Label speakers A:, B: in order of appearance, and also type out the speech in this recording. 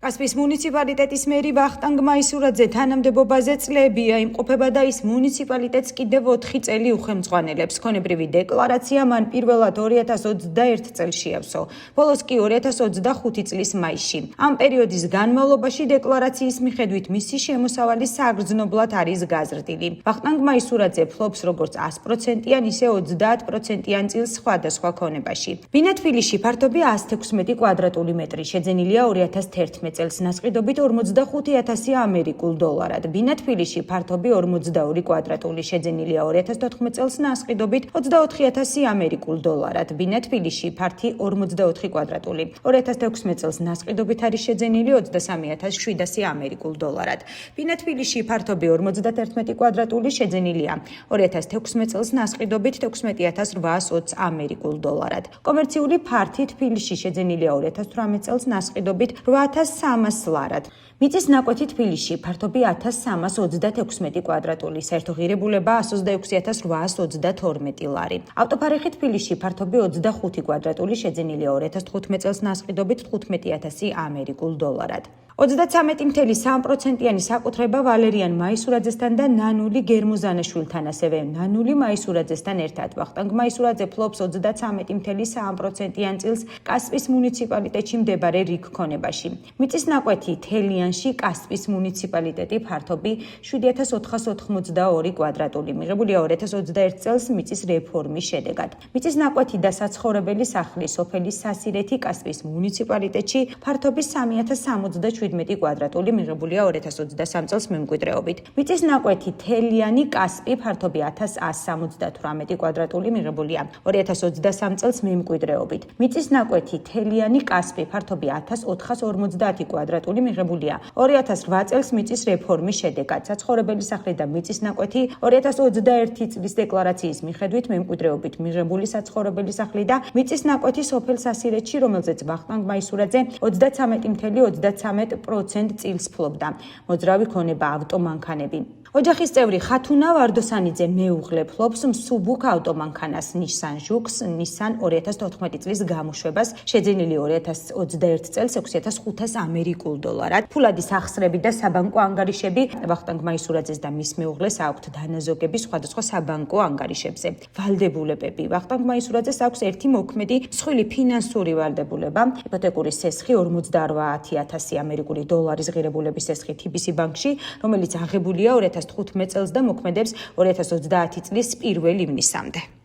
A: კასპიის მუნიციპალიტეტის მერი ვახტანგ მაისურაძე თანამდებობაზე წლებია იმყოფება და ის მუნიციპალიტეტს კიდევ 4 წელი უხელმძღვანელებს. ქონებრივი დეკლარაცია მან პირველად 2021 წელს შეავსო, ბოლოს კი 2025 წლის მაისში. ამ პერიოდის განმავლობაში დეკლარაციის მიხედვით მისი შემოსავალი საგრძნობლად არის გაზრდილი. ვახტანგ მაისურაძე ფლობს როგორც 100%-იან, ისე 30%-იან წილს სხვადასხვა ქონებაში. ბინა თბილისში ფართობი 116 კვადრატული მეტრი, შეძენილია 2011 წელს ნასყიდობით 45,000 ამერიკულ დოლარად. ბინა თბილისში ფართობი 42 კვადრატული, შეძენილია 2014 წელს ნასყიდობით 24,000 ამერიკულ დოლარად. ბინა თბილისში ფართი 44 კვადრატული, 2016 წელს ნასყიდობით არის შეძენილი 23,700 ამერიკულ დოლარად. ბინა თბილისში ფართობი 51 კვადრატული, შეძენილია 2016 წელს ნასყიდობით 16,820 ამერიკულ დოლარად. კომერციული ფართი თბილისში შეძენილია 2018 წელს ნასყიდობით 8,300 ლარად. მიწის ნაკვეთი თბილისში ფართობი 1,326 კვადრატული, საერთო ღირებულება 126,832 ლარი. ავტოფარეხი თბილისში ფართობი 25 კვადრატული, შეძენილია 2015 წელს ნასყიდობით 15,000 ამერიკულ დოლარად. 33,3%-იანი საკუთრება ვალერიან მაისურაძესთან და ნანული გერმოზანაშვილთან, ასევე ნანული მაისურაძესთან ერთად. ვახტანგ მაისურაძე ფლობს 33,3%-იან წილს კასპიის მუნიციპალიტეტში მდებარე რიგ ქონებაში. მიწის ნაკვეთი თელიანში კასპიის მუნიციპალიტეტი ფართობი 7,482 კვადრატული, მიღებულია 2021 წელს მიწის რეფორმის შედეგად. მიწის ნაკვეთი და საცხოვრებელი სახლი სოფელი სასირეთი კასპიის მუნიციპალიტეტში ფართობი 3,077 კვადრატული, მიღებულია 2023 წელს მემკვიდრეობით. მიწის ნაკვეთი თელიანი კასპი ფართობი 1,178 კვადრატული, მიღებულია 2023 წელს მემკვიდრეობით. მიწის ნაკვეთი თელიანი კასპი ფართობი 1,450 კვადრატული, მიღებულია 2008 წელს მიწის რეფორმის შედეგად. საცხოვრებელი სახლი და მიწის ნაკვეთი 2021 წლის დეკლარაციის მიხედვით მემკვიდრეობით მიღებული საცხოვრებელი სახლი და მიწის ნაკვეთი სოფელ სასირეთში, რომელზეც ვახტანგ მაისურაძე 33,33% წილს ფლობდა. მოძრავი ქონება ავტომანქანები. ოჯახის წევრი ხათუნა ვარდოსანიძე მეუღლე ფლობს მსუბუქ ავტომანქანას Nissan Jux, Nissan 2014 წლის გამოშვებას, შეძენილი 2021 წელს 6,500 ამერიკულ დოლარად. ფულადის ახსრები და საბანკო ანგარიშები ვახტანგ მაისურაძეს და მის მეუღლეს აქვთ დანაზოგები სხვადასხვა საბანკო ანგარიშებზე. ვალდებულებები. ვახტანგ მაისურაძეს აქვს ერთი მოქმედი მსხვილი ფინანსური ვალდებულება, იპოთეკური სესხი 58,000 ამერიკული დოლარის ღირებულების სესხი TBC ბანკში, რომელიც აღებულია 2015 წელს და მოქმედებს 2030 წლის 1 ივნისამდე.